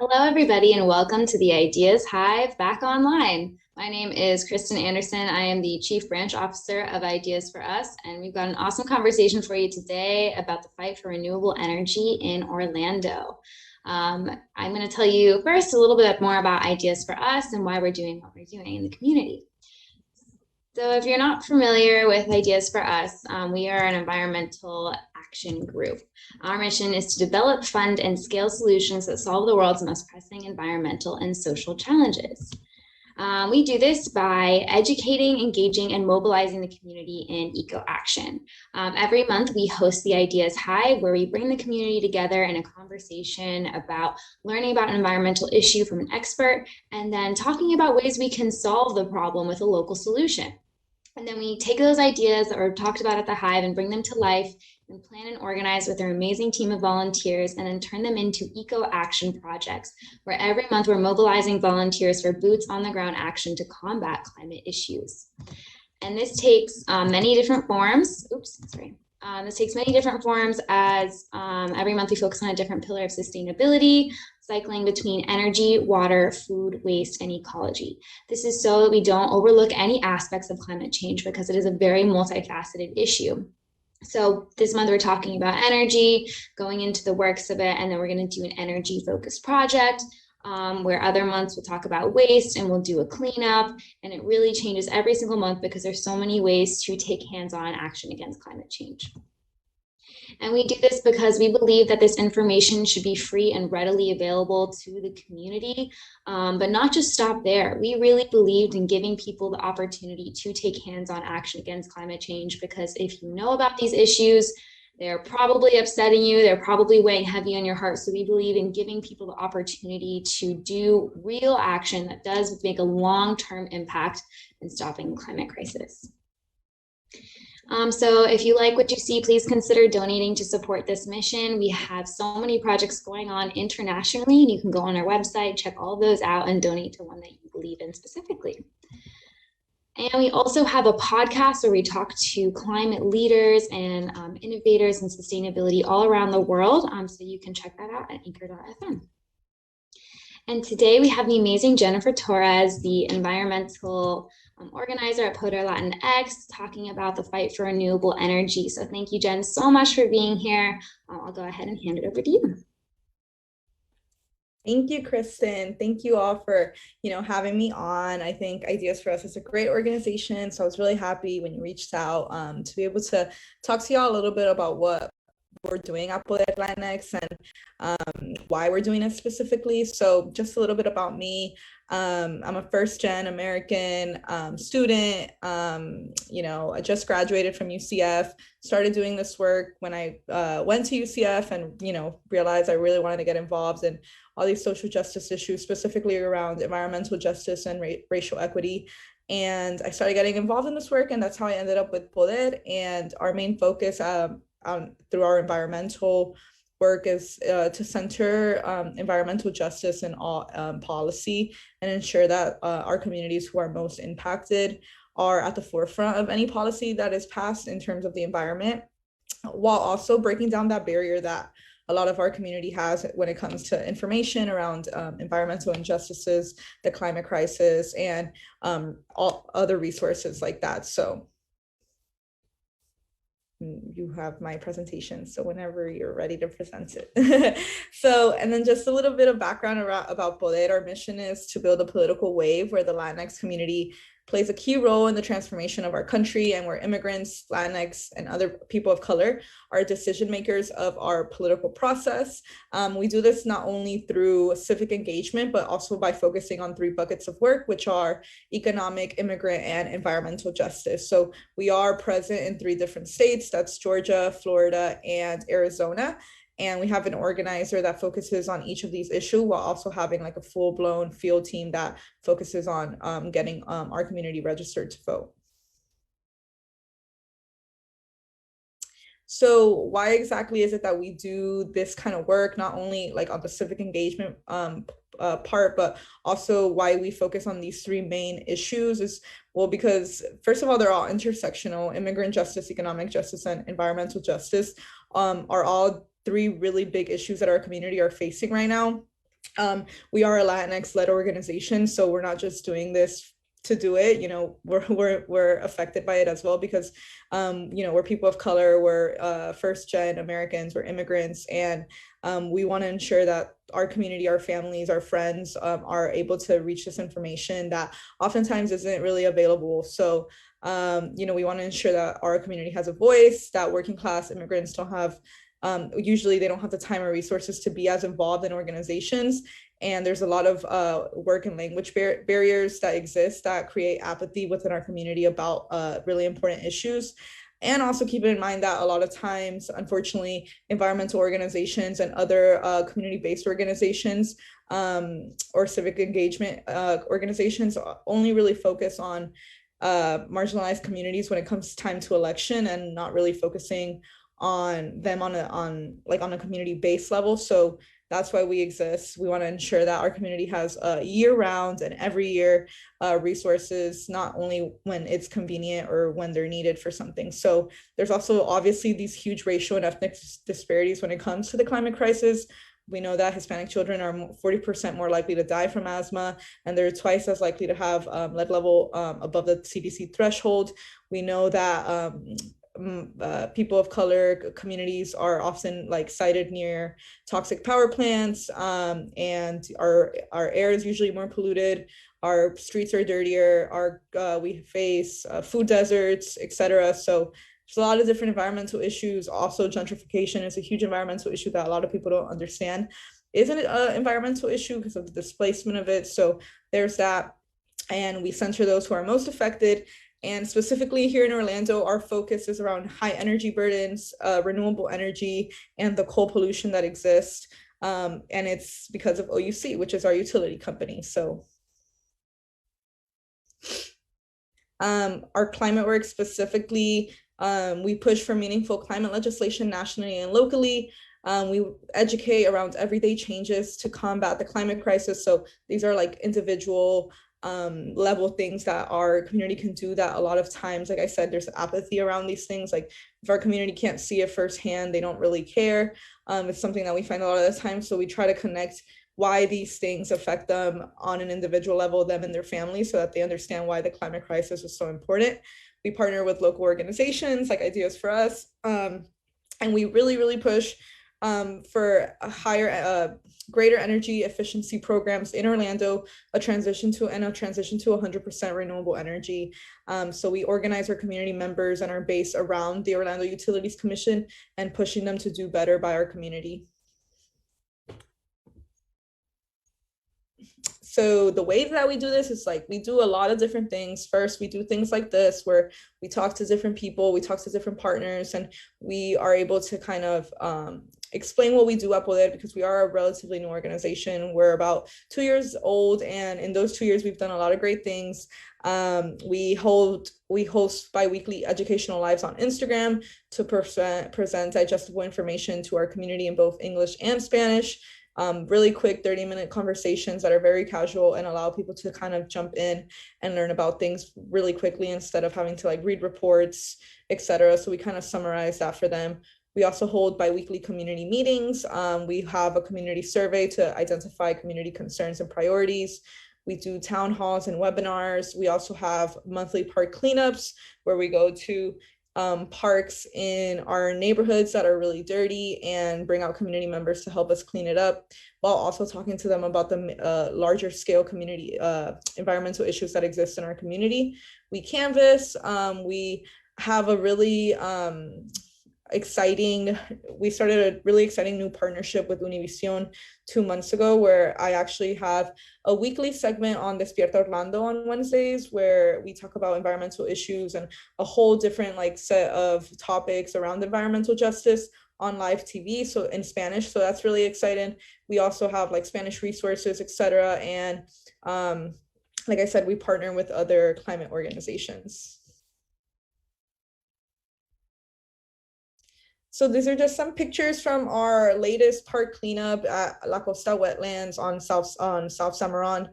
Hello, everybody, and welcome to the Ideas Hive back online. My name is Kristen Anderson. I am the Chief Branch Officer of Ideas for Us, and we've got an awesome conversation for you today about the fight for renewable energy in Orlando. I'm going to tell you first a little bit more about Ideas for Us and why we're doing what we're doing in the community. So if you're not familiar with Ideas for Us, we are an environmental action group. Our mission is to develop, fund, and scale solutions that solve the world's most pressing environmental and social challenges. We do this by educating, engaging, and mobilizing the community in eco-action. Every month, we host the Ideas Hive, where we bring the community together in a conversation about learning about an environmental issue from an expert, and then talking about ways we can solve the problem with a local solution. And then we take those ideas that were talked about at the Hive and bring them to life and plan and organize with our amazing team of volunteers and then turn them into eco-action projects, where every month we're mobilizing volunteers for boots on the ground action to combat climate issues. And this takes many different forms. This takes many different forms as every month we focus on a different pillar of sustainability, cycling between energy, water, food, waste, and ecology. This is so that we don't overlook any aspects of climate change because it is a very multifaceted issue. So this month we're talking about energy, going into the works of it, and then we're going to do an energy focused project. Where other months we'll talk about waste and we'll do a cleanup, and it really changes every single month because there's so many ways to take hands-on action against climate change. And we do this because we believe that this information should be free and readily available to the community, but not just stop there. We really believed in giving people the opportunity to take hands-on action against climate change, because if you know about these issues, they're probably upsetting you. They're probably weighing heavy on your heart. So we believe in giving people the opportunity to do real action that does make a long-term impact in stopping the climate crisis. So if you like what you see, please consider donating to support this mission. We have so many projects going on internationally, and you can go on our website, check all those out, and donate to one that you believe in specifically. And we also have a podcast where we talk to climate leaders and innovators in sustainability all around the world. So you can check that out at anchor.fm. And today we have the amazing Jennifer Torres, the environmental organizer at Poder Latinx, talking about the fight for renewable energy. So thank you, Jen, so much for being here. I'll go ahead and hand it over to you. Thank you, Kristen. Thank you all for, having me on. I think Ideas for Us is a great organization. So I was really happy when you reached out to be able to talk to y'all a little bit about what we're doing at Poder Latinx and why we're doing it specifically. So just a little bit about me. I'm a first-gen American student. I just graduated from UCF, started doing this work when I went to UCF and, realized I really wanted to get involved in all these social justice issues, specifically around environmental justice and racial equity. And I started getting involved in this work, and that's how I ended up with Poder. And our main focus through our environmental work is to center environmental justice in all policy and ensure that our communities who are most impacted are at the forefront of any policy that is passed in terms of the environment, while also breaking down that barrier that a lot of our community has when it comes to information around environmental injustices, the climate crisis, and all other resources like that. So you have my presentation, so whenever you're ready to present it. So, and then just a little bit of background about Poder. Our mission is to build a political wave where the Latinx community plays a key role in the transformation of our country, and where immigrants, Latinx, and other people of color are decision makers of our political process. We do this not only through civic engagement, but also by focusing on 3 buckets of work, which are economic, immigrant, and environmental justice. So we are present in 3 different states. That's Georgia, Florida, and Arizona. And we have an organizer that focuses on each of these issues, while also having like a full-blown field team that focuses on getting our community registered to vote. So why exactly is it that we do this kind of work, not only like on the civic engagement part, but also why we focus on these 3 main issues is, well, because first of all, they're all intersectional. Immigrant justice, economic justice, and environmental justice are all 3 really big issues that our community are facing right now. We are a Latinx-led organization, so we're not just doing this to do it. We're affected by it as well because we're people of color, we're first-gen Americans, we're immigrants, and we want to ensure that our community, our families, our friends are able to reach this information that oftentimes isn't really available. So we want to ensure that our community has a voice, that working class immigrants don't have usually they don't have the time or resources to be as involved in organizations. And there's a lot of work and language barriers that exist that create apathy within our community about really important issues. And also keeping in mind that a lot of times, unfortunately, environmental organizations and other community-based organizations or civic engagement organizations only really focus on marginalized communities when it comes time to election, and not really focusing on them on a community-based level. So that's why we exist. We want to ensure that our community has year-round and every year resources, not only when it's convenient or when they're needed for something. So there's also obviously these huge racial and ethnic disparities when it comes to the climate crisis. We know that Hispanic children are 40% more likely to die from asthma, and they're twice as likely to have lead level above the CDC threshold. We know that people of color communities are often sited near toxic power plants, and our air is usually more polluted, our streets are dirtier, we face food deserts, etc. So there's a lot of different environmental issues. Also, gentrification is a huge environmental issue that a lot of people don't understand isn't an environmental issue because of the displacement of it. So there's that, and we center those who are most affected. And specifically here in Orlando, our focus is around high energy burdens, renewable energy, and the coal pollution that exists. And it's because of OUC, which is our utility company. So our climate work specifically, we push for meaningful climate legislation nationally and locally. We educate around everyday changes to combat the climate crisis. So these are individual level things that our community can do that a lot of times, like I said, there's apathy around these things. Like if our community can't see it firsthand, they don't really care. It's something that we find a lot of the time. So we try to connect why these things affect them on an individual level, them and their families, so that they understand why the climate crisis is so important. We partner with local organizations like Ideas for Us, and we really push for a greater energy efficiency programs in Orlando, a transition to 100% renewable energy. So we organize our community members and our base around the Orlando Utilities Commission and pushing them to do better by our community. So the way that we do this is we do a lot of different things. First, we do things like this where we talk to different people, we talk to different partners, and we are able to kind of explain what we do at Poder, because we are a relatively new organization. We're about 2 years old, and in those 2 years, we've done a lot of great things. We host bi-weekly educational lives on Instagram to present digestible information to our community in both English and Spanish. Really quick 30-minute conversations that are very casual and allow people to kind of jump in and learn about things really quickly instead of having to read reports, etc. So we kind of summarize that for them. We also hold bi-weekly community meetings. We have a community survey to identify community concerns and priorities. We do town halls and webinars. We also have monthly park cleanups where we go to parks in our neighborhoods that are really dirty and bring out community members to help us clean it up, while also talking to them about the larger scale community environmental issues that exist in our community. We canvass. We have a really we started a really exciting new partnership with Univision 2 months ago, where I actually have a weekly segment on Despierta Orlando on Wednesdays, where we talk about environmental issues and a whole different set of topics around environmental justice on live TV, so in Spanish. So that's really exciting. We also have Spanish resources, etc. And like I said, we partner with other climate organizations. So these are just some pictures from our latest park cleanup at La Costa Wetlands on South Samaran.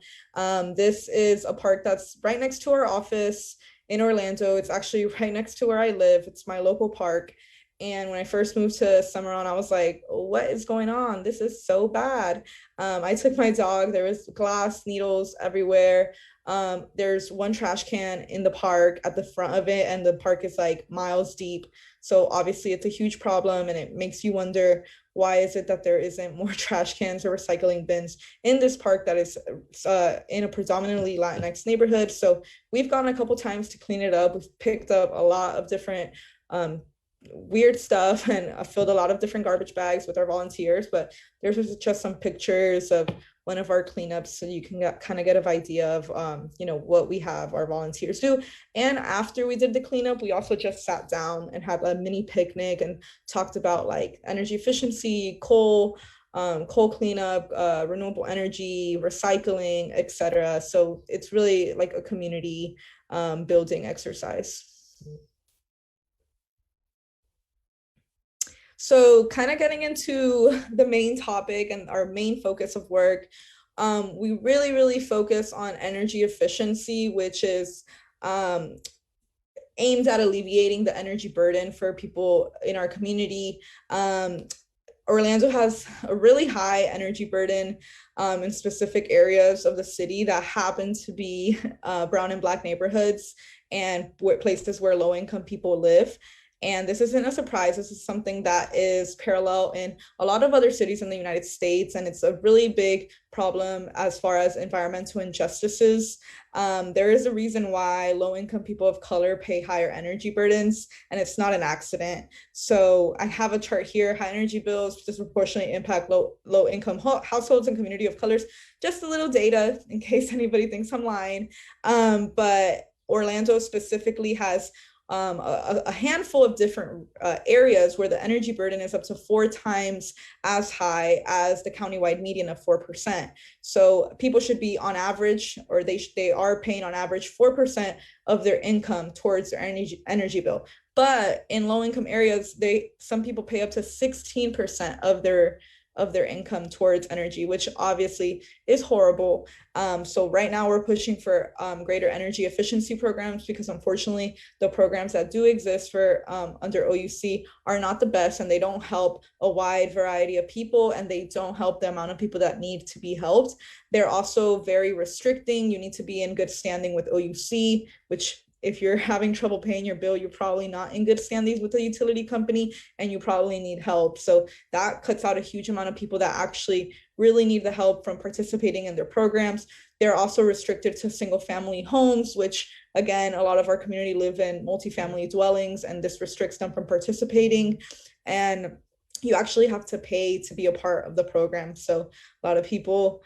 This is a park that's right next to our office in Orlando. It's actually right next to where I live. It's my local park. And when I first moved to Summeron, I was like, what is going on? This is so bad. I took my dog, there was glass needles everywhere. There's one trash can in the park at the front of it, and the park is like miles deep. So obviously it's a huge problem, and it makes you wonder, why is it that there isn't more trash cans or recycling bins in this park that is in a predominantly Latinx neighborhood? So we've gone a couple times to clean it up. We've picked up a lot of different weird stuff, and I filled a lot of different garbage bags with our volunteers. But there's just some pictures of one of our cleanups, so you can kind of get an idea of what we have our volunteers do. And after we did the cleanup, we also just sat down and had a mini picnic and talked about like energy efficiency, coal cleanup, renewable energy, recycling, etc. So it's really like a community building exercise. So kind of getting into the main topic and our main focus of work, we really focus on energy efficiency, which is aimed at alleviating the energy burden for people in our community. Orlando has a really high energy burden in specific areas of the city that happen to be brown and Black neighborhoods and places where low-income people live. And this isn't a surprise. This is something that is parallel in a lot of other cities in the United States. And it's a really big problem as far as environmental injustices. There is a reason why low-income people of color pay higher energy burdens, and it's not an accident. So I have a chart here. High energy bills disproportionately impact low-income households and community of colors. Just a little data in case anybody thinks I'm lying. But Orlando specifically has a handful of different areas where the energy burden is up to 4 times as high as the countywide median of 4%. So people should be on average, or they are paying on average 4% of their income towards their energy bill. But in low income areas, some people pay up to 16% of their income towards energy, which obviously is horrible. So right now we're pushing for greater energy efficiency programs, because unfortunately the programs that do exist for under OUC are not the best, and they don't help a wide variety of people, and they don't help the amount of people that need to be helped. They're also very restricting. You need to be in good standing with OUC, which if you're having trouble paying your bill, you're probably not in good standings with the utility company, and you probably need help. So that cuts out a huge amount of people that actually really need the help from participating in their programs. They're also restricted to single family homes, which again, a lot of our community live in multifamily dwellings, and this restricts them from participating. And you actually have to pay to be a part of the program. So a lot of people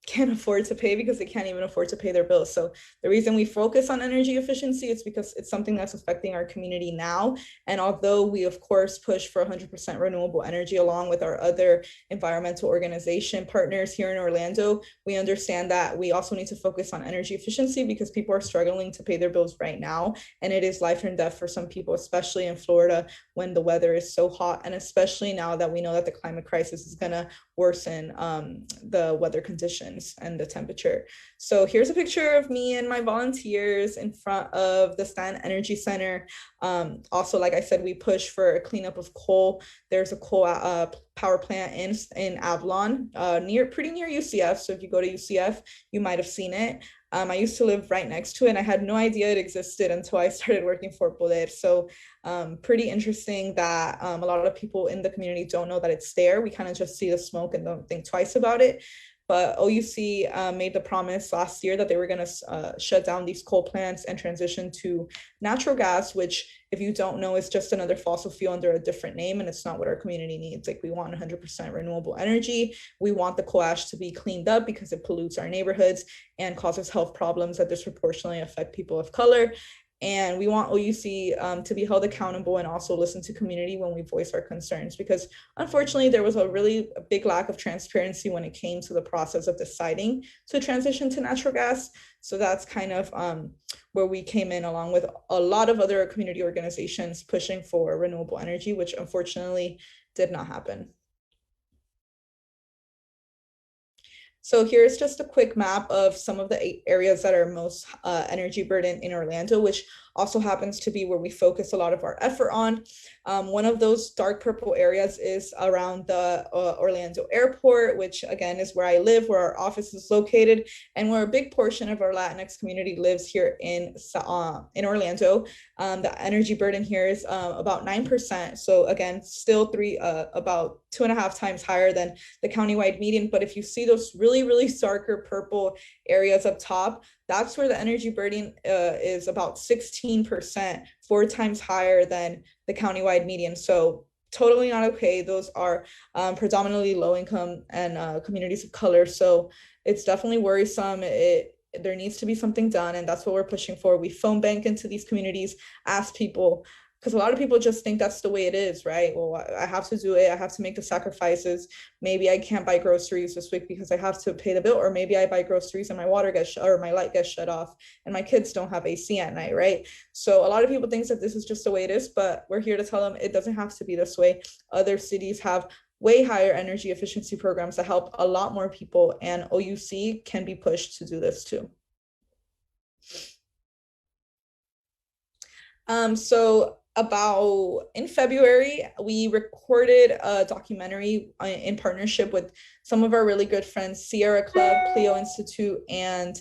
can't afford to pay because they can't even afford to pay their bills. So the reason we focus on energy efficiency is because it's something that's affecting our community now. And although we of course push for 100% renewable energy along with our other environmental organization partners here in Orlando, we understand that we also need to focus on energy efficiency because people are struggling to pay their bills right now. And it is life and death for some people, especially in Florida when the weather is so hot. And especially now that we know that the climate crisis is gonna worsen the weather conditions and the temperature. So here's a picture of me and my volunteers in front of the Stanton Energy Center. Also, like I said, we push for a cleanup of coal. There's a coal power plant in Avalon, pretty near UCF. So if you go to UCF, you might have seen it. I used to live right next to it, and I had no idea it existed until I started working for Poder. So pretty interesting that a lot of people in the community don't know that it's there. We kind of just see the smoke and don't think twice about it. But OUC made the promise last year that they were going to shut down these coal plants and transition to natural gas, which, if you don't know, is just another fossil fuel under a different name. And it's not what our community needs. Like, we want 100% renewable energy. We want the coal ash to be cleaned up because it pollutes our neighborhoods and causes health problems that disproportionately affect people of color. And we want OUC to be held accountable and also listen to community when we voice our concerns, because unfortunately there was a really big lack of transparency when it came to the process of deciding to transition to natural gas. So that's kind of where we came in, along with a lot of other community organizations pushing for renewable energy, which unfortunately did not happen. So here's just a quick map of some of the areas that are most energy burdened in Orlando, which also happens to be where we focus a lot of our effort on. One of those dark purple areas is around the Orlando airport, which again is where I live, where our office is located, and where a big portion of our Latinx community lives here in Orlando. The energy burden here is about 9%. So again, still about 2.5 times higher than the countywide median. But if you see those really, really darker purple areas up top, that's where the energy burden is about 16%, 4 times higher than the countywide median. So totally not okay. Those are predominantly low income and communities of color. So it's definitely worrisome. There needs to be something done, and that's what we're pushing for. We phone bank into these communities, ask people, because a lot of people just think that's the way it is, right? Well, I have to do it. I have to make the sacrifices. Maybe I can't buy groceries this week because I have to pay the bill, or maybe I buy groceries and my my light gets shut off, and my kids don't have AC at night, right? So a lot of people think that this is just the way it is, but we're here to tell them it doesn't have to be this way. Other cities have way higher energy efficiency programs that help a lot more people, and OUC can be pushed to do this too. So about in February, we recorded a documentary in partnership with some of our really good friends, Sierra Club, Clio Institute, and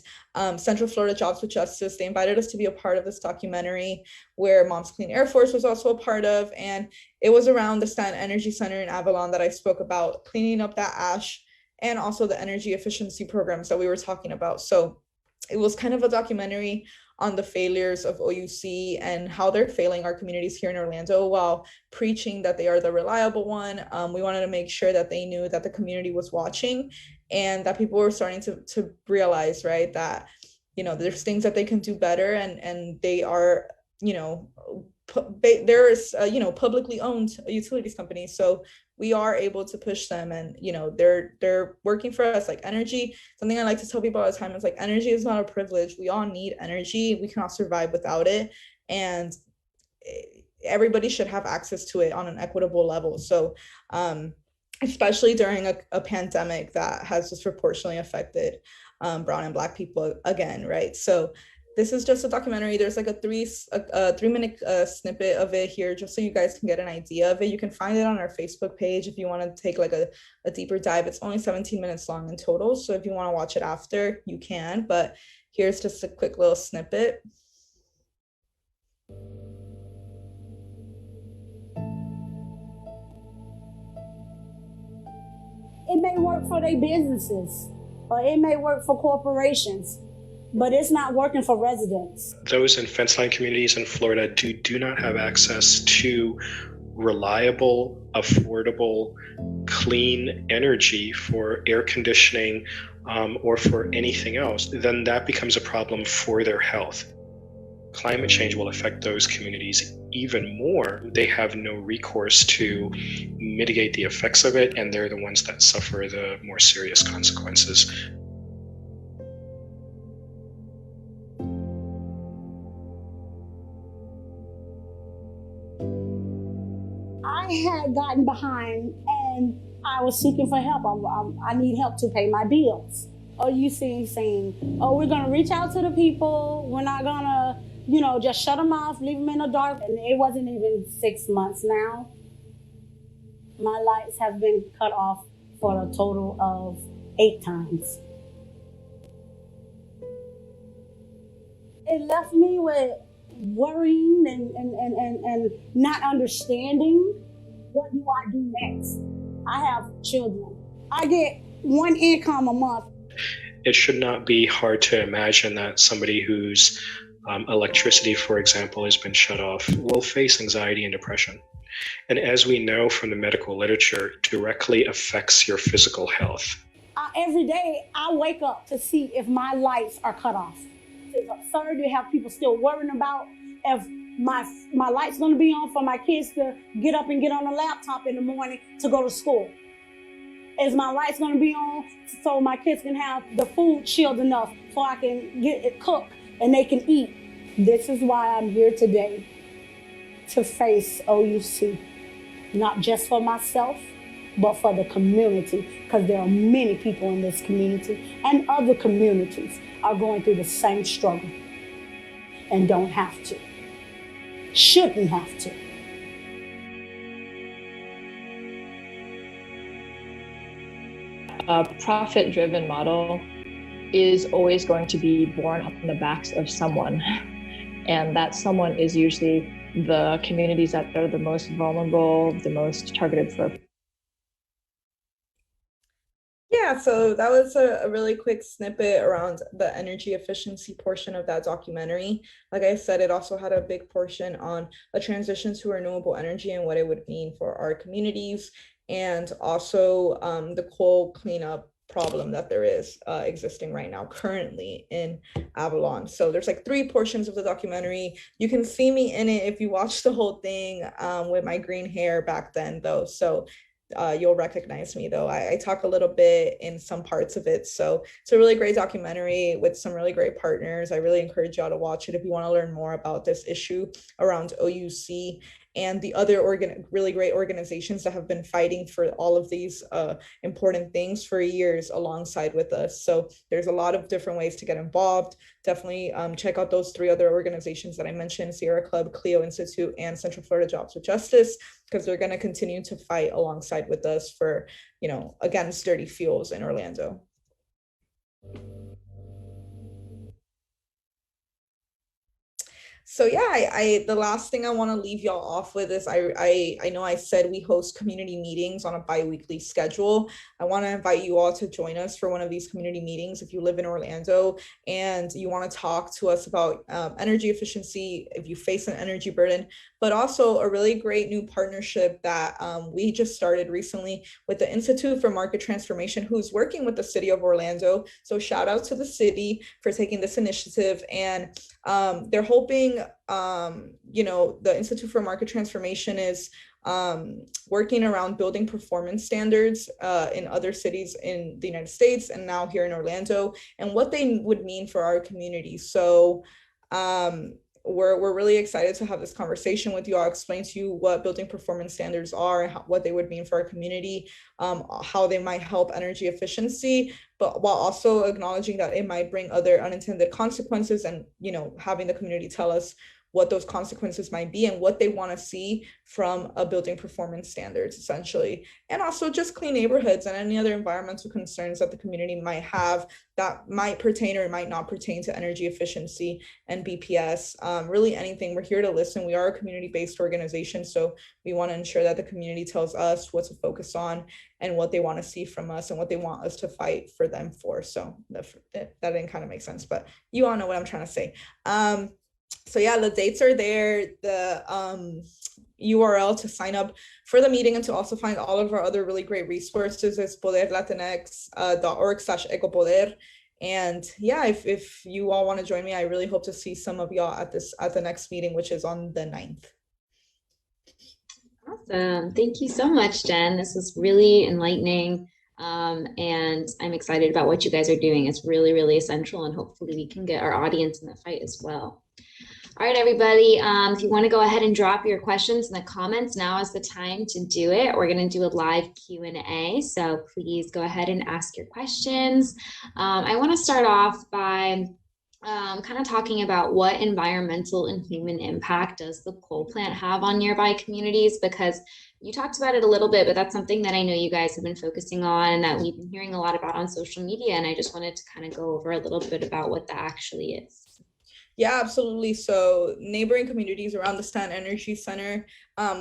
Central Florida Jobs with Justice. They invited us to be a part of this documentary, where Moms Clean Air Force was also a part of, and it was around the Stanton Energy Center in Avalon that I spoke about, cleaning up that ash, and also the energy efficiency programs that we were talking about. So it was kind of a documentary on the failures of OUC and how they're failing our communities here in Orlando while preaching that they are the reliable one. We wanted to make sure that they knew that the community was watching, and that people were starting to realize, right, that, you know, there's things that they can do better, and they are, you know, there's you know, publicly owned utilities companies. So we are able to push them, and, you know, they're working for us. Like energy, something I like to tell people all the time is like, energy is not a privilege. We all need energy. We cannot survive without it, and everybody should have access to it on an equitable level. So especially during a pandemic that has disproportionately affected brown and Black people again, right? So this is just a documentary. There's like a 3-minute snippet of it here, just so you guys can get an idea of it. You can find it on our Facebook page if you want to take like a deeper dive. It's only 17 minutes long in total, so if you want to watch it after, you can. But here's just a quick little snippet. It may work for their businesses, or it may work for corporations, but it's not working for residents. Those in fence-line communities in Florida do not have access to reliable, affordable, clean energy for air conditioning or for anything else. Then that becomes a problem for their health. Climate change will affect those communities even more. They have no recourse to mitigate the effects of it, and they're the ones that suffer the more serious consequences. I had gotten behind, and I was seeking for help. I need help to pay my bills. Or you see saying, oh, we're gonna reach out to the people. We're not gonna, you know, just shut them off, leave them in the dark. And it wasn't even 6 months now. My lights have been cut off for a total of 8 times. It left me with worrying and not understanding, what do I do next? I have children. I get one income a month. It should not be hard to imagine that somebody whose electricity, for example, has been shut off will face anxiety and depression. And as we know from the medical literature, directly affects your physical health. Every day I wake up to see if my lights are cut off. It's absurd to have people still worrying about if my light's gonna be on for my kids to get up and get on a laptop in the morning to go to school. Is my lights gonna be on so my kids can have the food chilled enough so I can get it cooked and they can eat? This is why I'm here today, to face OUC, not just for myself, but for the community, because there are many people in this community and other communities are going through the same struggle and don't have to. shouldn't have to. A profit-driven model is always going to be born on the backs of someone. And that someone is usually the communities that are the most vulnerable, the most targeted for. Yeah, so that was a really quick snippet around the energy efficiency portion of that documentary. Like I said, it also had a big portion on a transition to renewable energy and what it would mean for our communities, and also the coal cleanup problem that there is existing right now currently in Avalon. So there's like 3 portions of the documentary. You can see me in it if you watch the whole thing with my green hair back then though. So you'll recognize me though. I talk a little bit in some parts of it. So it's a really great documentary with some really great partners. I really encourage y'all to watch it if you want to learn more about this issue around OUC and the other really great organizations that have been fighting for all of these important things for years alongside with us. So there's a lot of different ways to get involved. Definitely check out those 3 other organizations that I mentioned, Sierra Club, Clio Institute, and Central Florida Jobs with Justice, because they're going to continue to fight alongside with us for, against dirty fuels in Orlando. So yeah, the last thing I want to leave y'all off with is I know I said we host community meetings on a bi-weekly schedule. I want to invite you all to join us for one of these community meetings if you live in Orlando and you want to talk to us about energy efficiency, if you face an energy burden, but also a really great new partnership that we just started recently with the Institute for Market Transformation, who's working with the city of Orlando. So shout out to the city for taking this initiative, and they're hoping, the Institute for Market Transformation is working around building performance standards in other cities in the United States and now here in Orlando, and what they would mean for our community. So we're really excited to have this conversation with you. I'll explain to you what building performance standards are and what they would mean for our community, how they might help energy efficiency, but while also acknowledging that it might bring other unintended consequences, and having the community tell us what those consequences might be and what they want to see from a building performance standards, essentially. And also just clean neighborhoods and any other environmental concerns that the community might have that might pertain or might not pertain to energy efficiency and BPS. Really anything. We're here to listen. We are a community-based organization, so we want to ensure that the community tells us what to focus on and what they want to see from us and what they want us to fight for them for. So that didn't kind of make sense, but you all know what I'm trying to say. So yeah, the dates are there, the URL to sign up for the meeting and to also find all of our other really great resources is poderlatinx.org/ecopoder. And yeah, if you all want to join me, I really hope to see some of y'all at the next meeting, which is on the 9th. Awesome. Thank you so much, Jen. This is really enlightening. And I'm excited about what you guys are doing. It's really, really essential, and hopefully we can get our audience in the fight as well. All right, everybody, if you want to go ahead and drop your questions in the comments, now is the time to do it. We're going to do a live Q&A, so please go ahead and ask your questions. I want to start off by kind of talking about what environmental and human impact does the coal plant have on nearby communities, because you talked about it a little bit, but that's something that I know you guys have been focusing on and that we've been hearing a lot about on social media. And I just wanted to kind of go over a little bit about what that actually is. Yeah, absolutely. So neighboring communities around the Stanton Energy Center,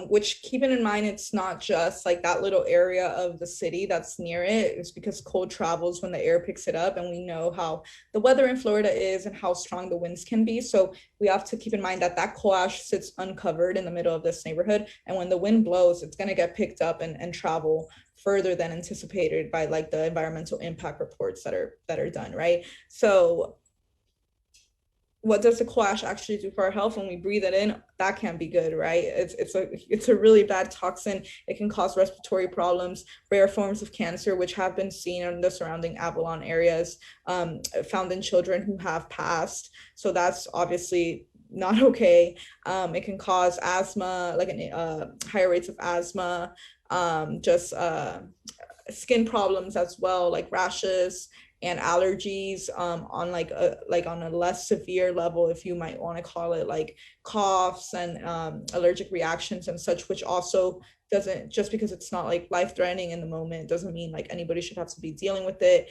which keeping in mind, it's not just like that little area of the city that's near it. It's because coal travels when the air picks it up, and we know how the weather in Florida is and how strong the winds can be. So we have to keep in mind that that coal ash sits uncovered in the middle of this neighborhood. And when the wind blows, it's going to get picked up and travel further than anticipated by like the environmental impact reports that are done, right? So what does the coal ash actually do for our health when we breathe it in? That can't be good, right? It's a really bad toxin. It can cause respiratory problems, rare forms of cancer, which have been seen in the surrounding Avalon areas, found in children who have passed. So that's obviously not okay. It can cause asthma, like higher rates of asthma, skin problems as well, like rashes, and allergies on like on a less severe level, if you might want to call it, like coughs and allergic reactions and such, which also doesn't, just because it's not like life threatening in the moment, doesn't mean like anybody should have to be dealing with it.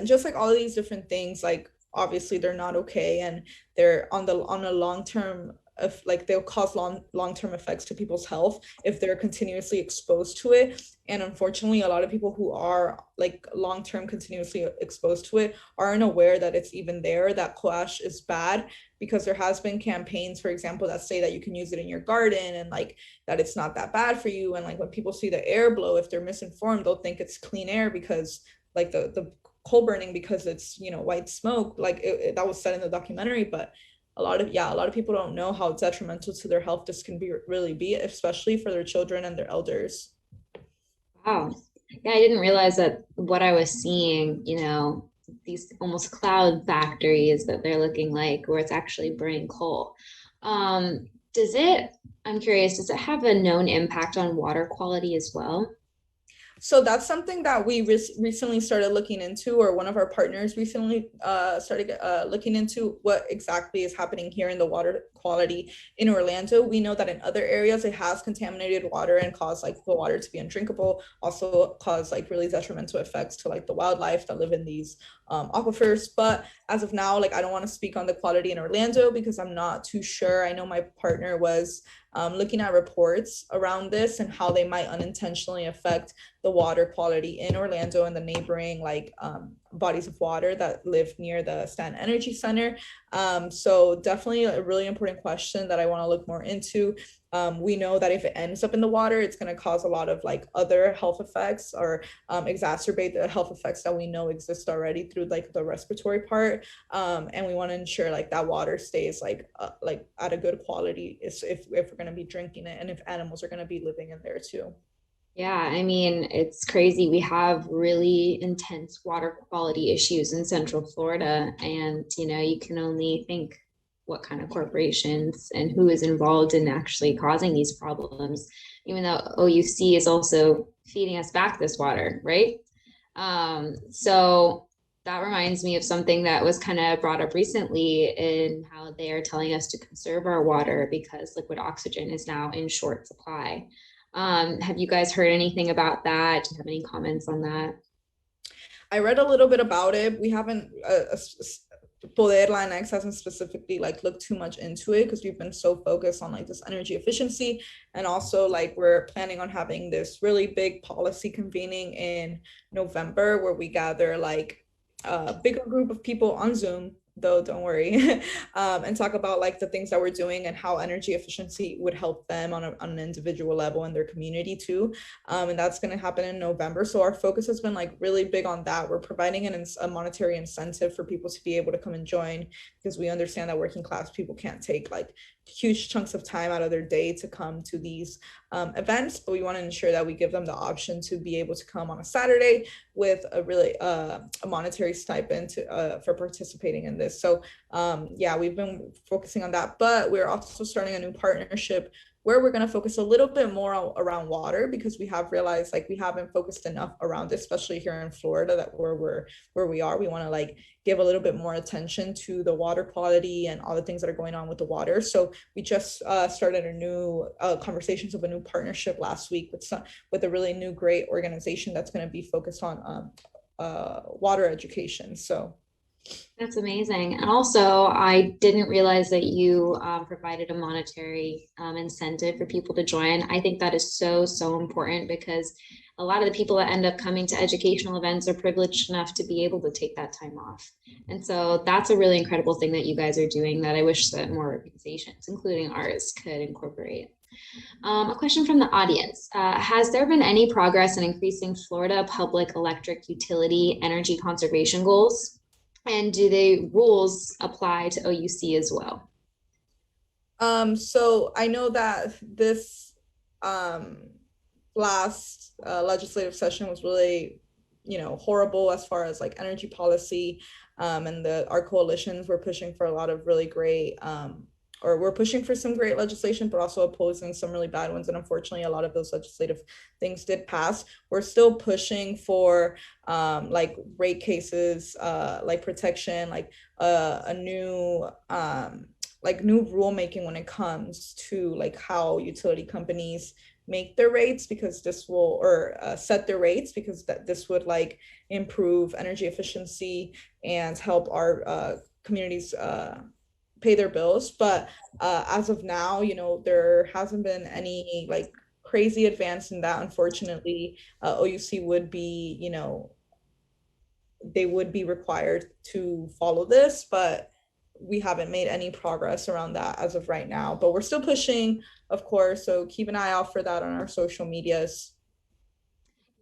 Just like all of these different things, like obviously they're not okay, and they're on a long-term of like they'll cause long-term effects to people's health if they're continuously exposed to it. And unfortunately, a lot of people who are like long-term continuously exposed to it aren't aware that it's even there, that coash is bad, because there has been campaigns, for example, that say that you can use it in your garden and like that it's not that bad for you. And like when people see the air blow, if they're misinformed, they'll think it's clean air because like the coal burning, because it's, you know, white smoke, like that was said in the documentary. But a lot of people don't know how detrimental to their health this can really be, especially for their children and their elders. Wow. Yeah, I didn't realize that what I was seeing, you know, these almost cloud factories that they're looking like, where it's actually burning coal. I'm curious, does it have a known impact on water quality as well? So that's something that we recently started looking into, or one of our partners recently started looking into what exactly is happening here in the water quality in Orlando. We know that in other areas it has contaminated water and caused like the water to be undrinkable, also caused like really detrimental effects to like the wildlife that live in these aquifers. But as of now, like I don't want to speak on the quality in Orlando because I'm not too sure. I know my partner was looking at reports around this and how they might unintentionally affect the water quality in Orlando and the neighboring like bodies of water that live near the Stanton Energy Center. So definitely a really important question that I want to look more into. We know that if it ends up in the water, it's going to cause a lot of like other health effects, or exacerbate the health effects that we know exist already through like the respiratory part. And we want to ensure like that water stays like at a good quality if we're going to be drinking it, and if animals are going to be living in there too. Yeah, I mean, it's crazy. We have really intense water quality issues in Central Florida, and you know, you can only think what kind of corporations and who is involved in actually causing these problems, even though OUC is also feeding us back this water, right? So that reminds me of something that was kind of brought up recently, in how they are telling us to conserve our water because liquid oxygen is now in short supply. Have you guys heard anything about that? Do you have any comments on that? I read a little bit about it. We haven't, Poder Latinx hasn't specifically like looked too much into it because we've been so focused on like this energy efficiency, and also like we're planning on having this really big policy convening in November where we gather like a bigger group of people on Zoom, though don't worry, and talk about like the things that we're doing and how energy efficiency would help them on an individual level in their community too. And that's going to happen in November. So our focus has been like really big on that. We're providing a monetary incentive for people to be able to come and join, because we understand that working class people can't take like huge chunks of time out of their day to come to these events, but we want to ensure that we give them the option to be able to come on a Saturday with a really a monetary stipend for participating in this. So yeah, we've been focusing on that, but we're also starting a new partnership where we're going to focus a little bit more around water, because we have realized like we haven't focused enough around it, especially here in Florida, that where we are. We want to like give a little bit more attention to the water quality and all the things that are going on with the water. So we just started a new conversations of a new partnership last week with a really new great organization that's going to be focused on water education. So that's amazing. And also, I didn't realize that you provided a monetary incentive for people to join. I think that is so important, because a lot of the people that end up coming to educational events are privileged enough to be able to take that time off. And so that's a really incredible thing that you guys are doing that I wish that more organizations, including ours, could incorporate. A question from the audience. Has there been any progress in increasing Florida public electric utility energy conservation goals? And do the rules apply to OUC as well? So I know that this last legislative session was really, horrible as far as like energy policy, and our coalitions were pushing for a lot of really great or we're pushing for some great legislation, but also opposing some really bad ones. And unfortunately, a lot of those legislative things did pass. We're still pushing for like rate cases, like protection, like a new like new rulemaking when it comes to like how utility companies make their rates, because this will, or set their rates, because this would like improve energy efficiency and help our communities pay their bills. But as of now, you know, there hasn't been any like crazy advance in that. Unfortunately, OUC would be, you know, they would be required to follow this, but we haven't made any progress around that as of right now. But we're still pushing, of course, so keep an eye out for that on our social medias.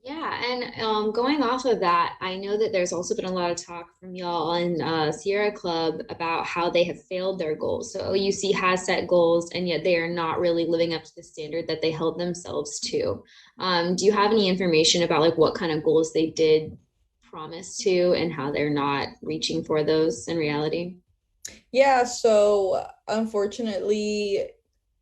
Yeah, and going off of that, I know that there's also been a lot of talk from y'all on Sierra Club about how they have failed their goals. So OUC has set goals, and yet they are not really living up to the standard that they held themselves to. Do you have any information about like what kind of goals they did promise to and how they're not reaching for those in reality? Yeah, so unfortunately,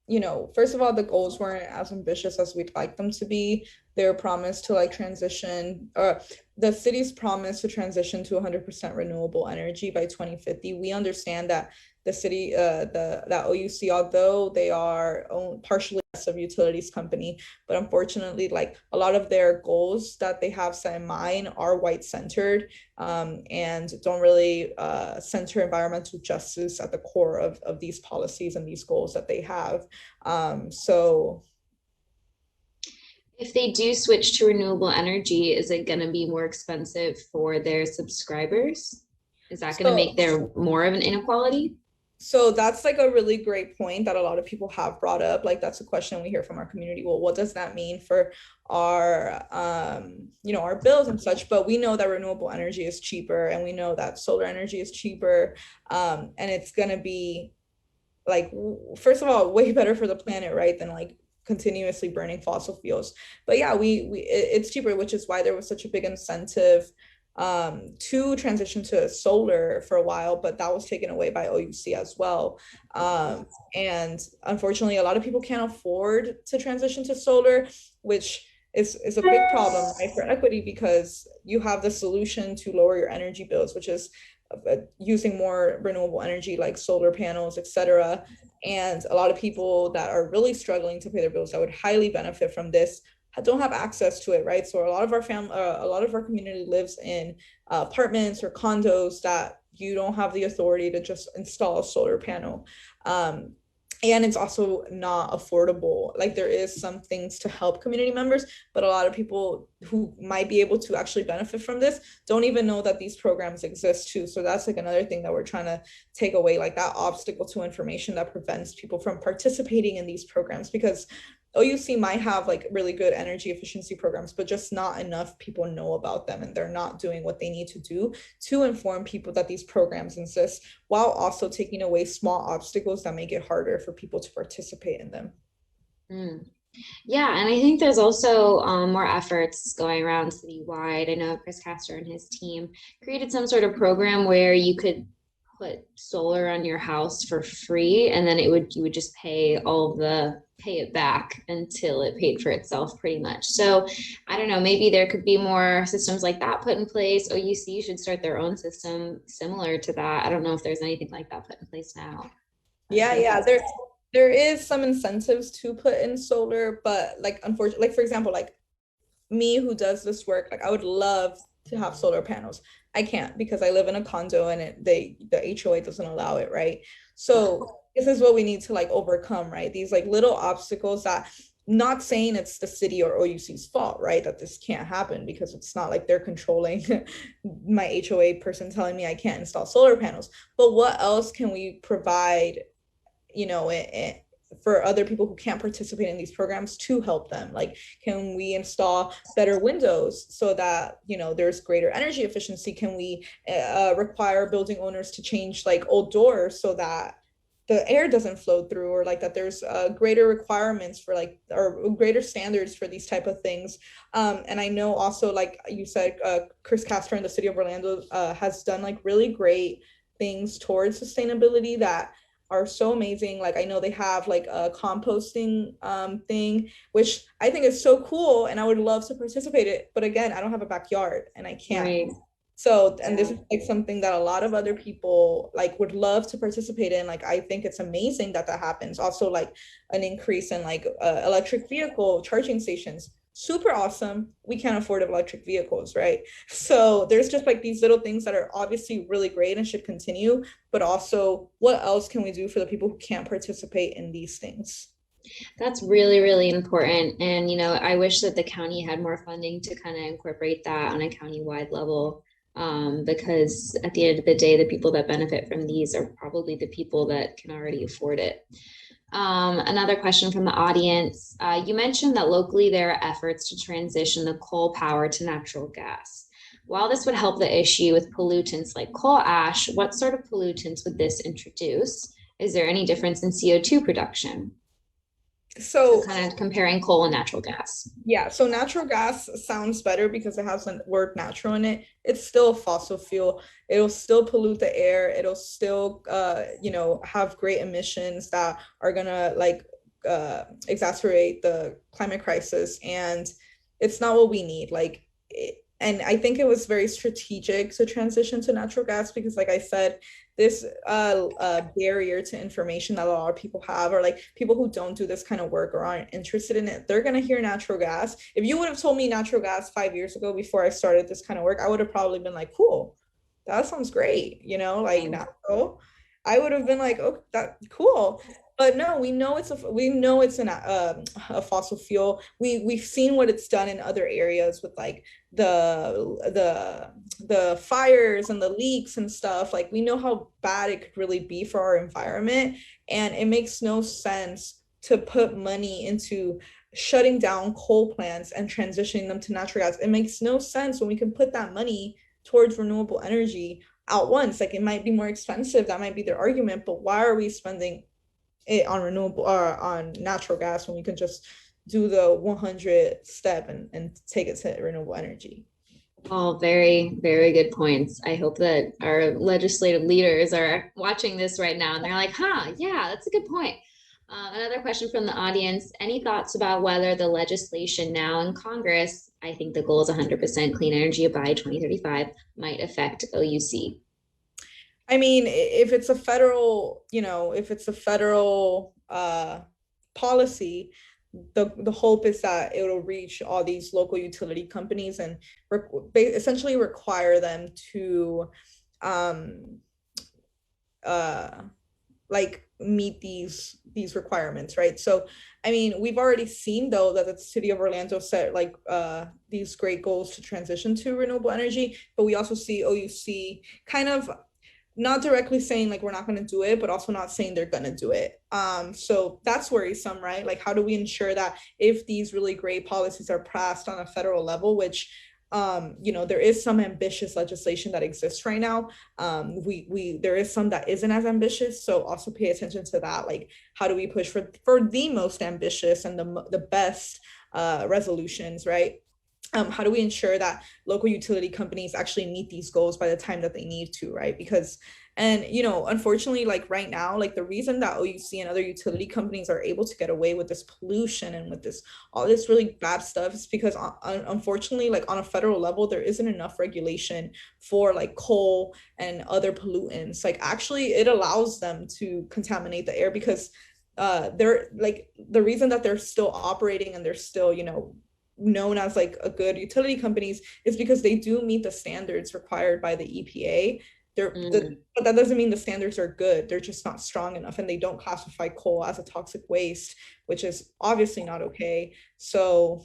you know, first of all, the goals weren't as ambitious as we'd like them to be. Their promise to like transition, the city's promise to transition to 100% renewable energy by 2050. We understand that the city, that OUC, although they are partially a utilities company, but unfortunately, like a lot of their goals that they have set in mind are white centered, and don't really center environmental justice at the core of these policies and these goals that they have. So if they do switch to renewable energy, is it going to be more expensive for their subscribers? Is that going to make there more of an inequality? So that's like a really great point that a lot of people have brought up. Like that's a question we hear from our community. Well, what does that mean for our, you know, our bills and such? But we know that renewable energy is cheaper, and we know that solar energy is cheaper, and it's gonna be like, first of all, way better for the planet, right? Than like continuously burning fossil fuels. But yeah, it's cheaper, which is why there was such a big incentive to transition to solar for a while, but that was taken away by OUC as well. And unfortunately, a lot of people can't afford to transition to solar, which is a big problem, right, for equity, because you have the solution to lower your energy bills, which is using more renewable energy like solar panels, etc. And a lot of people that are really struggling to pay their bills that would highly benefit from this don't have access to it, right? So a lot of our a lot of our community lives in apartments or condos that you don't have the authority to just install a solar panel. And it's also not affordable. Like there is some things to help community members, but a lot of people who might be able to actually benefit from this don't even know that these programs exist too. So that's like another thing that we're trying to take away, like that obstacle to information that prevents people from participating in these programs, because OUC might have like really good energy efficiency programs, but just not enough people know about them, and they're not doing what they need to do to inform people that these programs exist, while also taking away small obstacles that make it harder for people to participate in them. Yeah, and I think there's also more efforts going around citywide. I know Chris Castor and his team created some sort of program where you could put solar on your house for free, and then you would just pay it back until it paid for itself pretty much. So I don't know, maybe there could be more systems like that put in place. OUC should start their own system similar to that. I don't know if there's anything like that put in place now. Yeah, there is some incentives to put in solar, but like unfortunately, like for example, like me who does this work, like I would love to have solar panels. I can't, because I live in a condo and the HOA doesn't allow it, right? So this is what we need to like overcome, right? These like little obstacles that, not saying it's the city or OUC's fault, right, that this can't happen, because it's not like they're controlling my HOA person telling me I can't install solar panels. But what else can we provide, you know, for other people who can't participate in these programs to help them? Like, can we install better windows so that, you know, there's greater energy efficiency? Can we require building owners to change like old doors so that the air doesn't flow through, or like that there's greater requirements for like, or greater standards for these type of things? And I know also, like you said, Chris Castor in the city of Orlando has done like really great things towards sustainability that are so amazing. Like I know they have like a composting thing, which I think is so cool, and I would love to participate in it. But again, I don't have a backyard and I can't. Right. So, and this is like something that a lot of other people like would love to participate in. Like, I think it's amazing that that happens. Also, like an increase in like electric vehicle charging stations. Super awesome. We can't afford electric vehicles, right? So there's just like these little things that are obviously really great and should continue, but also what else can we do for the people who can't participate in these things? That's really, really important. And, you know, I wish that the county had more funding to kind of incorporate that on a county-wide level. Because at the end of the day, the people that benefit from these are probably the people that can already afford it. Another question from the audience. You mentioned that locally there are efforts to transition the coal power to natural gas. While this would help the issue with pollutants like coal ash, what sort of pollutants would this introduce? Is there any difference in CO2 production? So kind of comparing coal and natural gas. Yeah, so natural gas sounds better because it has the word natural in it. It's still a fossil fuel. It'll still pollute the air. It'll still, you know, have great emissions that are gonna like exacerbate the climate crisis. And it's not what we need. Like, and I think it was very strategic to transition to natural gas because, like I said, this barrier to information that a lot of people have, or like people who don't do this kind of work or aren't interested in it, they're going to hear natural gas. If you would have told me natural gas 5 years ago before I started this kind of work, I would have probably been like, cool, that sounds great, you know, like natural. I would have been like, oh, that cool. But no, we know it's a fossil fuel. We've seen what it's done in other areas with like the fires and the leaks and stuff. Like we know how bad it could really be for our environment, and it makes no sense to put money into shutting down coal plants and transitioning them to natural gas. It makes no sense when we can put that money towards renewable energy at once. Like it might be more expensive, that might be their argument, but why are we spending it on renewable or on natural gas when we can just do the 100 step and take it to renewable energy? All very, very good points. I hope that our legislative leaders are watching this right now and they're like, huh, yeah, that's a good point. Another question from the audience. Any thoughts about whether the legislation now in Congress, I think the goal is 100% clean energy by 2035, might affect OUC? I mean, if it's a federal, you know, if it's a federal policy, the hope is that it will reach all these local utility companies and essentially require them to like meet these requirements, right? So I mean, we've already seen though that the city of Orlando set like these great goals to transition to renewable energy, but we also see OUC kind of not directly saying like we're not going to do it, but also not saying they're going to do it. So that's worrisome, right? Like how do we ensure that if these really great policies are passed on a federal level, which you know, there is some ambitious legislation that exists right now. There is some that isn't as ambitious. So also pay attention to that. Like, how do we push for the most ambitious and the best resolutions, right? How do we ensure that local utility companies actually meet these goals by the time that they need to, right? Because, and you know, unfortunately, like right now, like the reason that OUC and other utility companies are able to get away with this pollution and with this, all this really bad stuff is because unfortunately, like on a federal level, there isn't enough regulation for like coal and other pollutants. Like actually it allows them to contaminate the air because they're like, the reason that they're still operating and they're still, you know, known as like a good utility companies is because they do meet the standards required by the EPA. But that doesn't mean the standards are good. They're just not strong enough, and they don't classify coal as a toxic waste, which is obviously not okay. So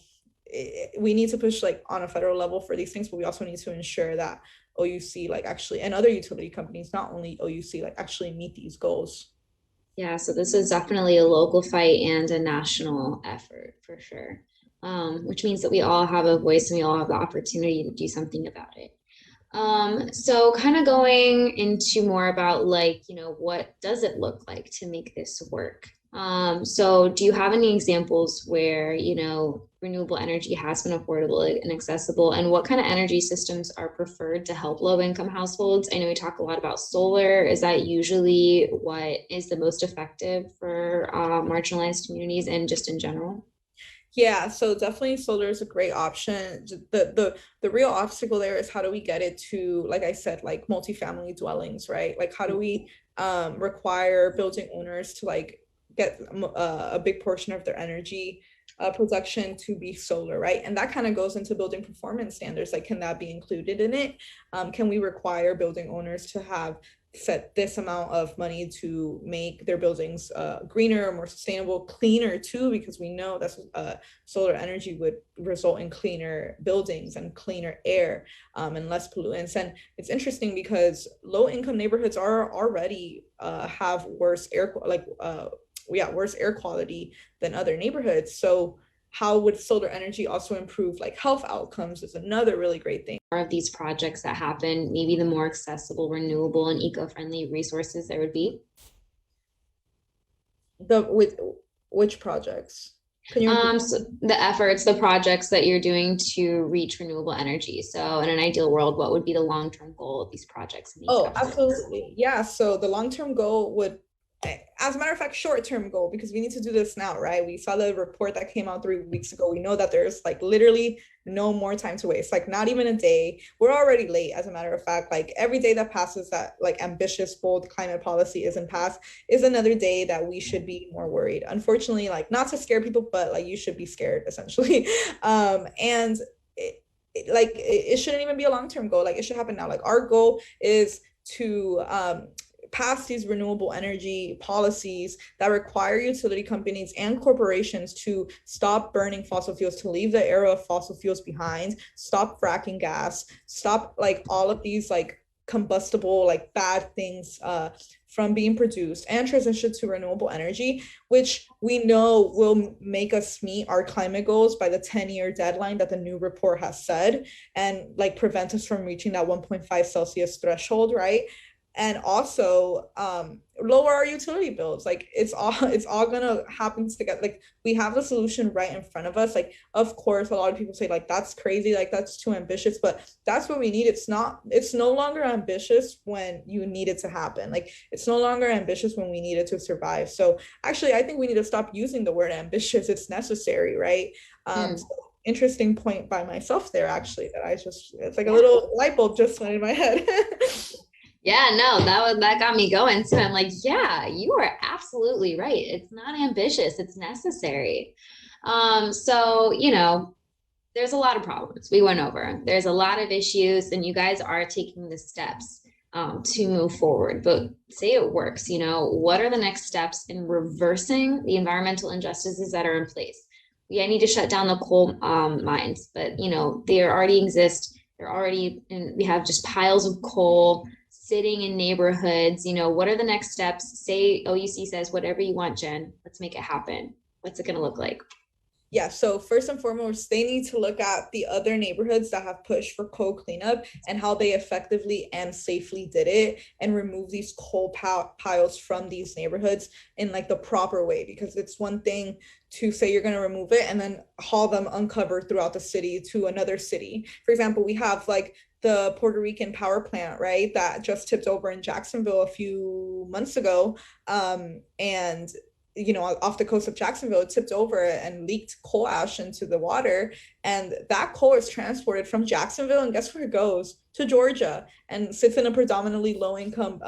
we need to push like on a federal level for these things, but we also need to ensure that OUC like actually, and other utility companies, not only OUC, like actually meet these goals. Yeah, so this is definitely a local fight and a national effort for sure. Which means that we all have a voice and we all have the opportunity to do something about it. So kind of going into more about like, you know, what does it look like to make this work? So do you have any examples where, you know, renewable energy has been affordable and accessible, and what kind of energy systems are preferred to help low-income households? I know we talk a lot about solar. Is that usually what is the most effective for marginalized communities and just in general? Yeah, so definitely solar is a great option. The real obstacle there is how do we get it to, like I said, like multifamily dwellings, right? Like how do we require building owners to like get a big portion of their energy production to be solar, right? And that kind of goes into building performance standards. Like, can that be included in it? Can we require building owners to have set this amount of money to make their buildings greener, more sustainable, cleaner too, because we know that solar energy would result in cleaner buildings and cleaner air and less pollutants. And it's interesting because low income neighborhoods are already have worse air worse air quality than other neighborhoods. So how would solar energy also improve like health outcomes is another really great thing. More of these projects that happen, maybe the more accessible, renewable, and eco-friendly resources there would be. With which projects? So the efforts, the projects that you're doing to reach renewable energy. So in an ideal world, what would be the long-term goal of these projects? And these efforts? Absolutely. Yeah. So the long-term goal would, as a matter of fact, short-term goal, because we need to do this now, right? We saw the report that came out 3 weeks ago. We know that there's like literally no more time to waste, like not even a day. We're already late, as a matter of fact. Like every day that passes that like ambitious, bold climate policy isn't passed is another day that we should be more worried. Unfortunately, like not to scare people, but like you should be scared essentially. And it shouldn't even be a long-term goal. Like it should happen now. Like our goal is to pass these renewable energy policies that require utility companies and corporations to stop burning fossil fuels, to leave the era of fossil fuels behind, stop fracking gas, stop like all of these like combustible like bad things from being produced, and transition to renewable energy, which we know will make us meet our climate goals by the 10-year deadline that the new report has said, and like prevent us from reaching that 1.5 Celsius threshold, right? And also lower our utility bills. Like it's all gonna happen together. Like we have the solution right in front of us. Like of course a lot of people say like that's crazy, like that's too ambitious, but that's what we need. It's no longer ambitious when you need it to happen. Like it's no longer ambitious when we need it to survive. So actually I think we need to stop using the word ambitious. It's necessary, right? So interesting point by myself there, actually, that it's like a little light bulb just went in my head. Yeah, no, that got me going. So I'm like, yeah, you are absolutely right. It's not ambitious, it's necessary. So, there's a lot of problems we went over. There's a lot of issues, and you guys are taking the steps to move forward. But say it works, what are the next steps in reversing the environmental injustices that are in place? I need to shut down the coal mines, but they already exist. We have just piles of coal sitting in neighborhoods. What are the next steps? Say OUC says, whatever you want, Jen, let's make it happen. What's it going to look like? Yeah, so first and foremost, they need to look at the other neighborhoods that have pushed for coal cleanup and how they effectively and safely did it, and remove these coal piles from these neighborhoods in like the proper way. Because it's one thing to say you're going to remove it and then haul them uncovered throughout the city to another city. For example, we have like the Puerto Rican power plant, right, that just tipped over in Jacksonville a few months ago, and off the coast of Jacksonville, it tipped over and leaked coal ash into the water. And that coal is transported from Jacksonville, and guess where it goes? To Georgia, and sits in a predominantly low-income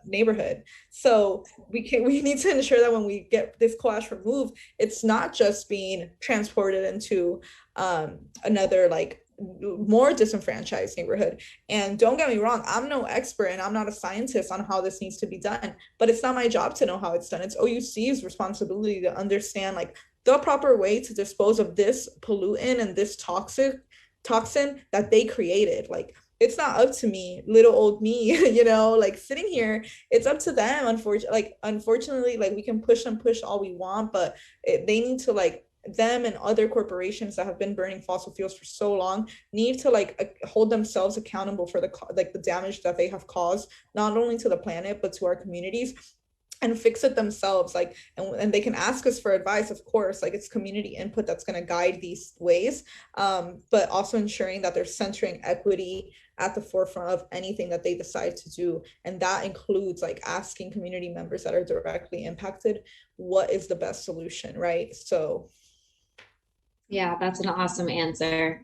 neighborhood. So we need to ensure that when we get this coal ash removed, it's not just being transported into another like more disenfranchised neighborhood. And don't get me wrong, I'm no expert and I'm not a scientist on how this needs to be done, but it's not my job to know how it's done. It's OUC's responsibility to understand like the proper way to dispose of this pollutant and this toxin that they created. Like it's not up to me, little old me, like sitting here. It's up to them. Unfortunately, like we can push all we want, but they need to like, them and other corporations that have been burning fossil fuels for so long need to like hold themselves accountable for the damage that they have caused, not only to the planet but to our communities. and fix it themselves. Like, and they can ask us for advice, of course, like it's community input that's going to guide these ways, but also ensuring that they're centering equity at the forefront of anything that they decide to do. And that includes like asking community members that are directly impacted, what is the best solution, right? So yeah, that's an awesome answer.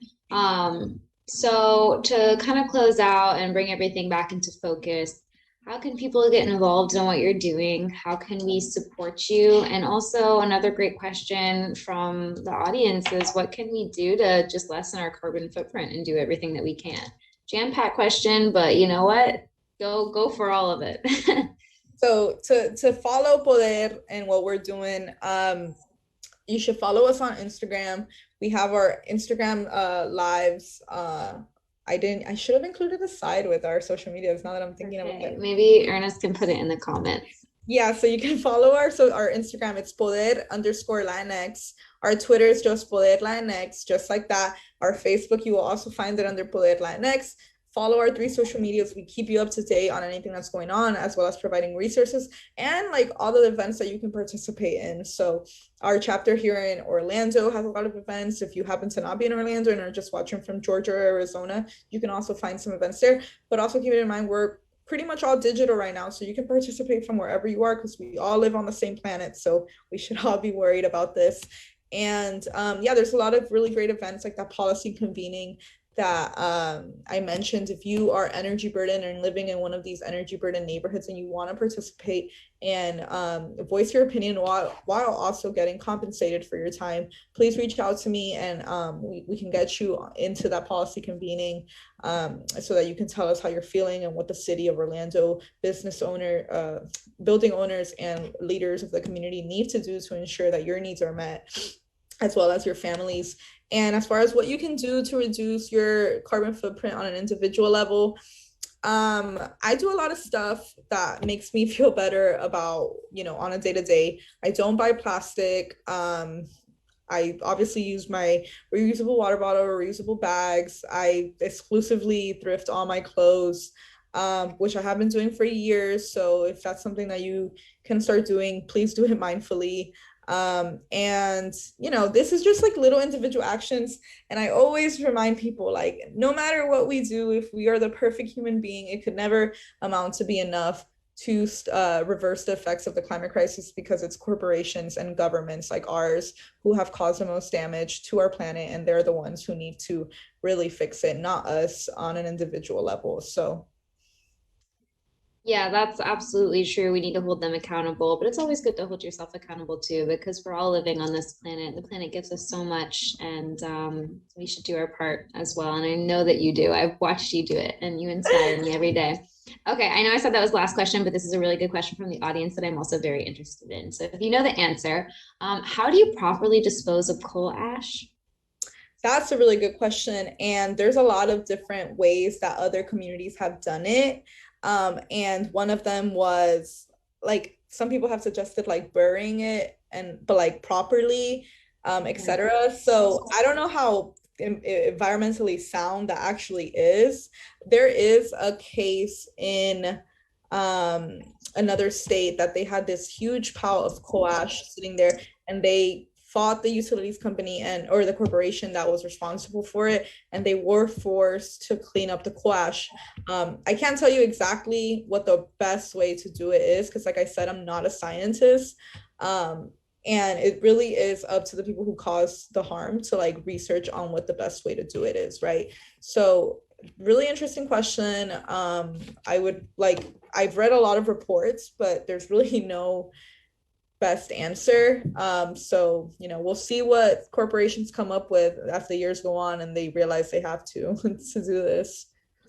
So to kind of close out and bring everything back into focus, how can people get involved in what you're doing? How can we support you? And also another great question from the audience is, what can we do to just lessen our carbon footprint and do everything that we can? Jam-packed question, but you know what? Go for all of it. So to follow Poder and what we're doing, you should follow us on Instagram. We have our Instagram lives. I should have included a side with our social medias now that I'm thinking about it. Maybe Ernest can put it in the comments. Yeah, so you can follow our Instagram, it's Poder_Latinx. Our Twitter is just Poder Latinx, just like that. Our Facebook, you will also find it under Poder Latinx. Follow our 3 social medias. We keep you up to date on anything that's going on, as well as providing resources and like all the events that you can participate in. So our chapter here in Orlando has a lot of events. If you happen to not be in Orlando and are just watching from Georgia or Arizona, you can also find some events there. But also keep it in mind, we're pretty much all digital right now, so you can participate from wherever you are, because we all live on the same planet, so we should all be worried about this. And yeah, there's a lot of really great events like that policy convening that I mentioned. If you are energy burdened and living in one of these energy burdened neighborhoods and you want to participate and voice your opinion while also getting compensated for your time, please reach out to me, and we can get you into that policy convening so that you can tell us how you're feeling and what the city of Orlando building owners and leaders of the community need to do to ensure that your needs are met, as well as your families. And as far as what you can do to reduce your carbon footprint on an individual level, I do a lot of stuff that makes me feel better about, on a day-to-day. I don't buy plastic. I obviously use my reusable water bottle or reusable bags. I exclusively thrift all my clothes, which I have been doing for years. So if that's something that you can start doing, please do it mindfully. And this is just like little individual actions, and I always remind people, like, no matter what we do, if we are the perfect human being, it could never amount to be enough to reverse the effects of the climate crisis, because it's corporations and governments like ours who have caused the most damage to our planet, and they're the ones who need to really fix it, not us on an individual level. So yeah, that's absolutely true. We need to hold them accountable, but it's always good to hold yourself accountable too, because we're all living on this planet. The planet gives us so much, and we should do our part as well. And I know that you do. I've watched you do it, and you inspire me every day. Okay, I know I said that was the last question, but this is a really good question from the audience that I'm also very interested in. So if you know the answer, how do you properly dispose of coal ash? That's a really good question. And there's a lot of different ways that other communities have done it. And one of them was, like, some people have suggested like burying it, but like properly, etc. So I don't know how environmentally sound that actually is. There is a case in another state that they had this huge pile of coal ash sitting there, and they fought the utilities company or the corporation that was responsible for it, and they were forced to clean up the coal ash. I can't tell you exactly what the best way to do it is, because like I said, I'm not a scientist. And it really is up to the people who caused the harm to like research on what the best way to do it is, right? So really interesting question. I've read a lot of reports, but there's really no best answer. So we'll see what corporations come up with as the years go on and they realize they have to do this.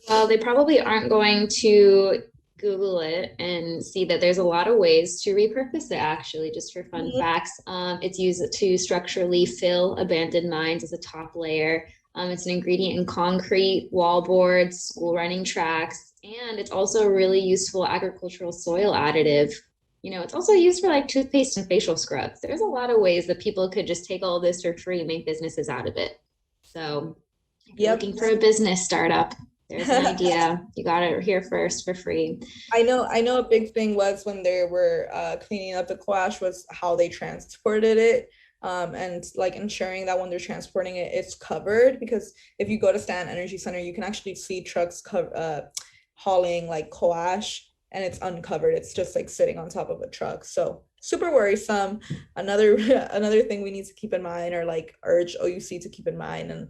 Well, they probably aren't going to Google it and see that there's a lot of ways to repurpose it, actually. Just for fun facts, it's used to structurally fill abandoned mines as a top layer. It's an ingredient in concrete, wall boards, school running tracks, and it's also a really useful agricultural soil additive. It's also used for like toothpaste and facial scrubs. There's a lot of ways that people could just take all this for free and make businesses out of it. So if you're looking for a business startup, There's an idea. You got it here first for free. I know a big thing was when they were cleaning up the coash was how they transported it. And like ensuring that when they're transporting it, it's covered, because if you go to Stanton Energy Center, you can actually see trucks hauling like coash, and it's uncovered. It's just like sitting on top of a truck. So super worrisome. Another thing we need to keep in mind, or like urge OUC to keep in mind, and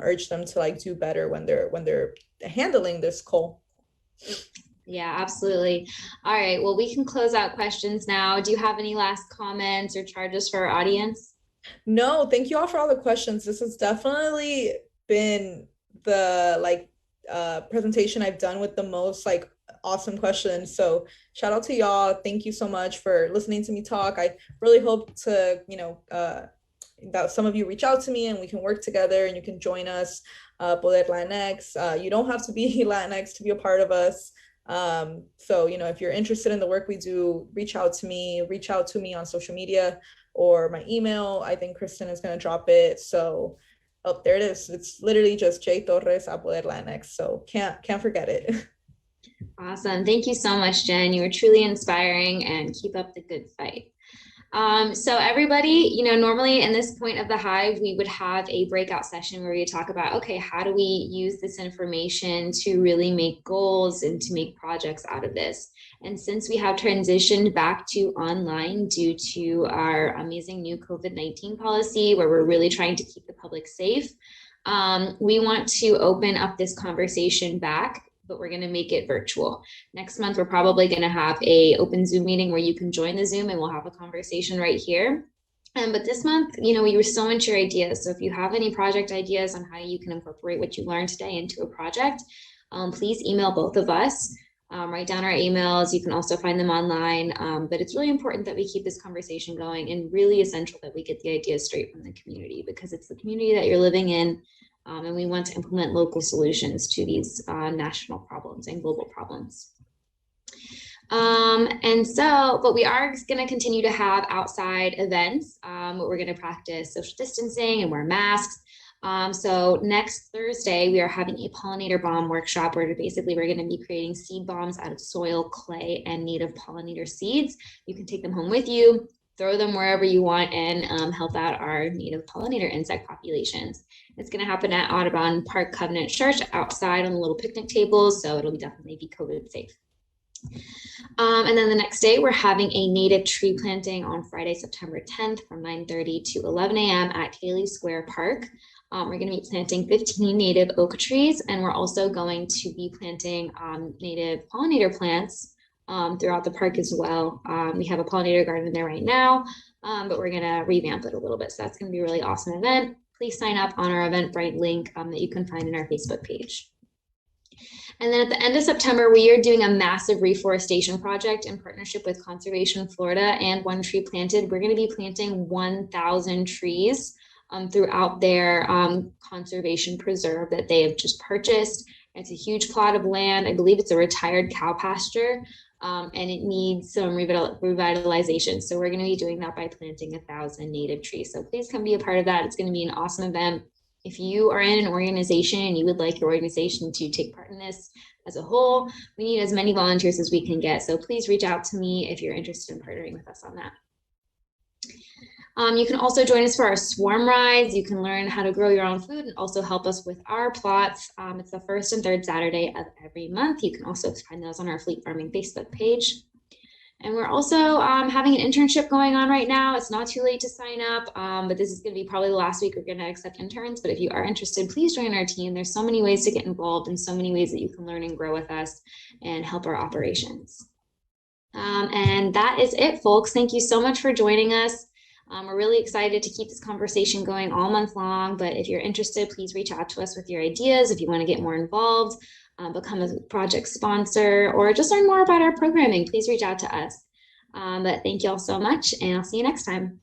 urge them to like do better when they're handling this coal. Yeah, absolutely. All right, well, we can close out questions now. Do you have any last comments or charges for our audience? No, thank you all for all the questions. This has definitely been the presentation I've done with the most like awesome questions. So shout out to y'all. Thank you so much for listening to me talk. I really hope to, that some of you reach out to me and we can work together and you can join us, Poder Latinx. You don't have to be Latinx to be a part of us. So, if you're interested in the work we do, reach out to me on social media or my email. I think Kristen is going to drop it. So, oh, there it is. It's literally just J Torres at Poder Latinx. So can't forget it. Awesome. Thank you so much, Jen. You were truly inspiring, and keep up the good fight. So everybody, normally in this point of the Hive, we would have a breakout session where we talk about, okay, how do we use this information to really make goals and to make projects out of this? And since we have transitioned back to online due to our amazing new COVID-19 policy, where we're really trying to keep the public safe, we want to open up this conversation back, but we're going to make it virtual. Next month, we're probably going to have a open Zoom meeting where you can join the Zoom and we'll have a conversation right here. But this month, we were so into your ideas. So if you have any project ideas on how you can incorporate what you learned today into a project, please email both of us. Write down our emails. You can also find them online. But it's really important that we keep this conversation going, and really essential that we get the ideas straight from the community, because it's the community that you're living in. And we want to implement local solutions to these national problems and global problems. But we are going to continue to have outside events. We're going to practice social distancing and wear masks. So next Thursday, we are having a pollinator bomb workshop where basically we're going to be creating seed bombs out of soil, clay, and native pollinator seeds. You can take them home with you, throw them wherever you want, and help out our native pollinator insect populations. It's going to happen at Audubon Park Covenant Church outside on the little picnic tables, so it'll definitely be COVID safe. And then the next day, we're having a native tree planting on Friday, September 10th from 9:30 to 11 a.m. at Cayley Square Park. We're going to be planting 15 native oak trees, and we're also going to be planting native pollinator plants throughout the park as well. We have a pollinator garden there right now, but we're going to revamp it a little bit. So that's going to be a really awesome event. Please sign up on our Eventbrite link that you can find in our Facebook page. And then at the end of September, we are doing a massive reforestation project in partnership with Conservation Florida and One Tree Planted. We're going to be planting 1,000 trees throughout their conservation preserve that they have just purchased. It's a huge plot of land. I believe it's a retired cow pasture, and it needs some revitalization. So we're going to be doing that by planting 1,000 native trees. So please come be a part of that. It's going to be an awesome event. If you are in an organization and you would like your organization to take part in this as a whole, we need as many volunteers as we can get. So please reach out to me if you're interested in partnering with us on that. You can also join us for our swarm rides. You can learn how to grow your own food and also help us with our plots. It's the first and third Saturday of every month. You can also find those on our Fleet Farming Facebook page. And we're also having an internship going on right now. It's not too late to sign up, but this is going to be probably the last week we're going to accept interns. But if you are interested, please join our team. There's so many ways to get involved and so many ways that you can learn and grow with us and help our operations. And that is it, folks. Thank you so much for joining us. We're really excited to keep this conversation going all month long. But if you're interested, please reach out to us with your ideas. If you want to get more involved, become a project sponsor, or just learn more about our programming, please reach out to us. But thank you all so much, and I'll see you next time.